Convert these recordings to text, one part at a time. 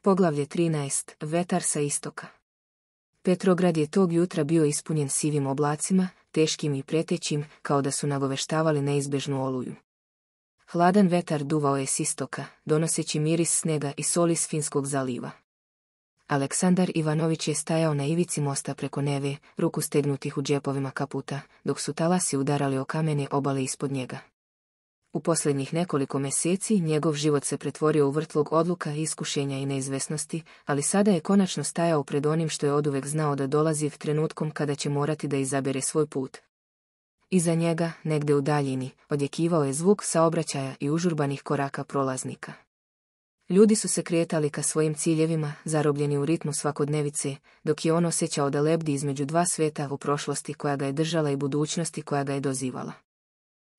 Poglavlje 13. Vetar sa istoka. Petrograd je tog jutra bio ispunjen sivim oblacima, teškim i pretećim, kao da su nagoveštavali neizbežnu oluju. Hladan vetar duvao je s istoka, donoseći miris snega i soli s Finskog zaliva. Aleksandar Ivanović je stajao na ivici mosta preko Neve, ruku stegnutih u džepovima kaputa, dok su talasi udarali o kamene obale ispod njega. U posljednjih nekoliko mjeseci njegov život se pretvorio u vrtlog odluka, iskušenja i neizvesnosti, ali sada je konačno stajao pred onim što je oduvek znao da dolazi trenutkom kada će morati da izabere svoj put. Iza njega, negde u daljini, odjekivao je zvuk saobraćaja i užurbanih koraka prolaznika. Ljudi su se kretali ka svojim ciljevima, zarobljeni u ritmu svakodnevice, dok je on osjećao da lebdi između dva sveta, u prošlosti koja ga je držala i budućnosti koja ga je dozivala.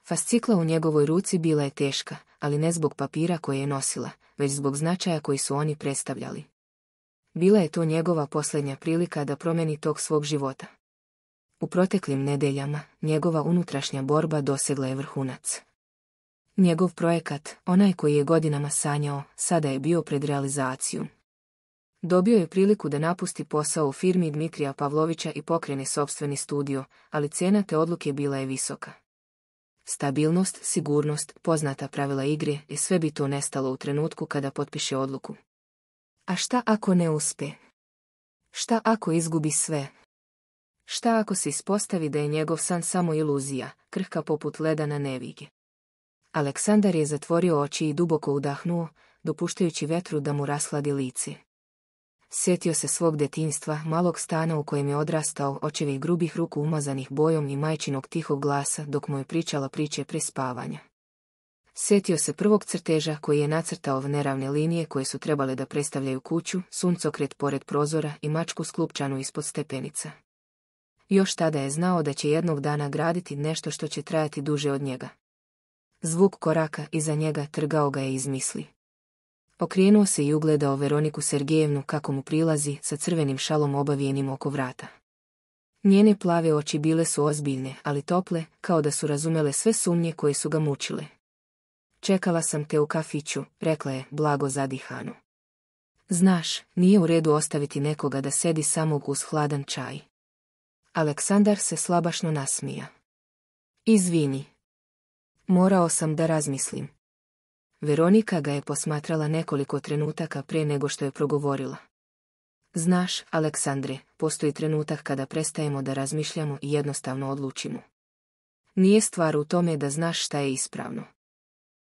Fascikla u njegovoj ruci bila je teška, ali ne zbog papira koje je nosila, već zbog značaja koji su oni predstavljali. Bila je to njegova posljednja prilika da promeni tok svog života. U proteklim nedeljama, njegova unutrašnja borba dosegla je vrhunac. Njegov projekat, onaj koji je godinama sanjao, sada je bio pred realizacijom. Dobio je priliku da napusti posao u firmi Dmitrija Pavlovića i pokrene sopstveni studio, ali cena te odluke bila je visoka. Stabilnost, sigurnost, poznata pravila igre i sve bi to nestalo u trenutku kada potpiše odluku. A šta ako ne uspe? Šta ako izgubi sve? Šta ako se ispostavi da je njegov san samo iluzija, krhka poput leda na nevige? Aleksandar je zatvorio oči i duboko udahnuo, dopuštajući vetru da mu rashladi lice. Sjetio se svog detinjstva, malog stana u kojem je odrastao, očevih grubih ruku umazanih bojom i majčinog tihog glasa dok mu je pričala priče pre spavanja. Sjetio se prvog crteža koji je nacrtao neravne linije koje su trebale da predstavljaju kuću, suncokret pored prozora i mačku sklupčanu ispod stepenica. Još tada je znao da će jednog dana graditi nešto što će trajati duže od njega. Zvuk koraka iza njega trgao ga je iz misli. Okrenuo se i ugledao Veroniku Sergejevnu kako mu prilazi sa crvenim šalom obavijenim oko vrata. Njene plave oči bile su ozbiljne, ali tople, kao da su razumele sve sumnje koje su ga mučile. Čekala sam te u kafiću, rekla je, blago zadihano. Znaš, nije u redu ostaviti nekoga da sedi samog uz hladan čaj. Aleksandar se slabašno nasmija. Izvini. Morao sam da razmislim. Veronika ga je posmatrala nekoliko trenutaka pre nego što je progovorila. Znaš, Aleksandre, postoji trenutak kada prestajemo da razmišljamo i jednostavno odlučimo. Nije stvar u tome da znaš šta je ispravno.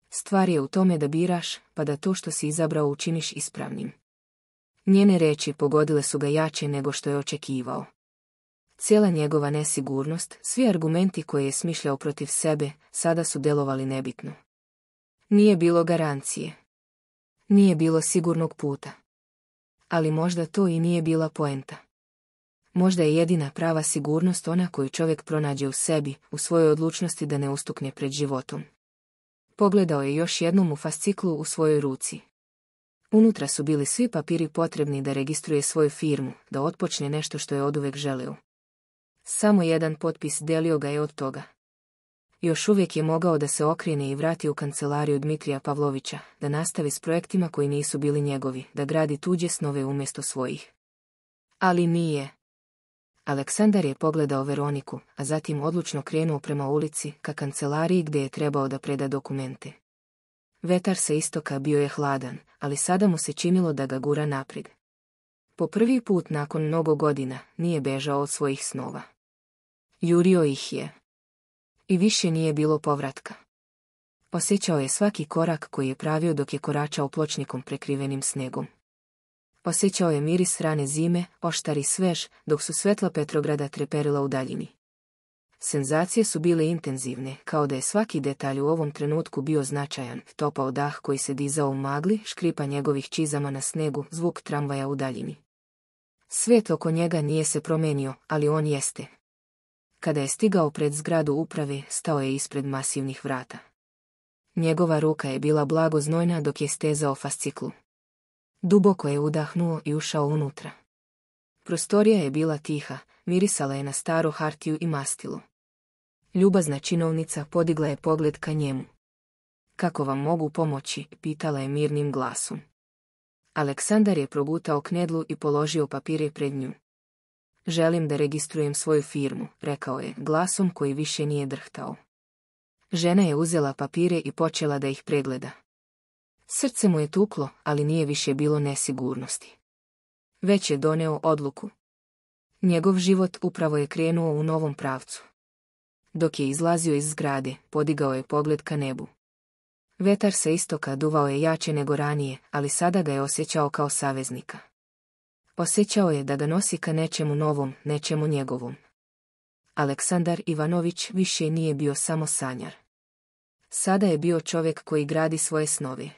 Stvar je u tome da biraš, pa da to što si izabrao učiniš ispravnim. Njene reči pogodile su ga jače nego što je očekivao. Cijela njegova nesigurnost, svi argumenti koje je smišljao protiv sebe, sada su delovali nebitno. Nije bilo garancije. Nije bilo sigurnog puta. Ali možda to i nije bila poenta. Možda je jedina prava sigurnost ona koju čovjek pronađe u sebi, u svojoj odlučnosti da ne ustukne pred životom. Pogledao je još jednom u fasciklu u svojoj ruci. Unutra su bili svi papiri potrebni da registruje svoju firmu, da otpočne nešto što je oduvek želeo. Samo jedan potpis delio ga je od toga. Još uvijek je mogao da se okrene i vrati u kancelariju Dmitrija Pavlovića, da nastavi s projektima koji nisu bili njegovi, da gradi tuđe snove umjesto svojih. Ali nije. Aleksandar je pogledao Veroniku, a zatim odlučno krenuo prema ulici, ka kancelariji gdje je trebao da preda dokumente. Vetar sa istoka bio je hladan, ali sada mu se činilo da ga gura naprijed. Po prvi put nakon mnogo godina nije bežao od svojih snova. Jurio ih je. I više nije bilo povratka. Osjećao je svaki korak koji je pravio dok je koračao pločnikom prekrivenim snegom. Osjećao je miris rane zime, oštar i svež, dok su svetla Petrograda treperila u daljini. Senzacije su bile intenzivne, kao da je svaki detalj u ovom trenutku bio značajan, topao dah koji se dizao u magli, škripa njegovih čizama na snegu, zvuk tramvaja u daljini. Svijet oko njega nije se promenio, ali on jeste. Kada je stigao pred zgradu uprave, stao je ispred masivnih vrata. Njegova ruka je bila blago znojna dok je stezao fasciklu. Duboko je udahnuo i ušao unutra. Prostorija je bila tiha, mirisala je na staru hartiju i mastilo. Ljubazna činovnica podigla je pogled ka njemu. Kako vam mogu pomoći, pitala je mirnim glasom. Aleksandar je progutao knedlu i položio papire pred nju. Želim da registrujem svoju firmu, rekao je, glasom koji više nije drhtao. Žena je uzela papire i počela da ih pregleda. Srce mu je tuklo, ali nije više bilo nesigurnosti. Već je doneo odluku. Njegov život upravo je krenuo u novom pravcu. Dok je izlazio iz zgrade, podigao je pogled ka nebu. Vetar sa istoka duvao je jače nego ranije, ali sada ga je osjećao kao saveznika. Osjećao je da ga nosi ka nečemu novom, nečemu njegovom. Aleksandar Ivanović više nije bio samo sanjar. Sada je bio čovjek koji gradi svoje snove.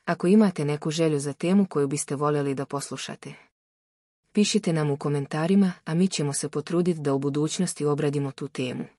Ako imate neku želju za temu koju biste voljeli da poslušate, pišite nam u komentarima, a mi ćemo se potruditi da u budućnosti obradimo tu temu.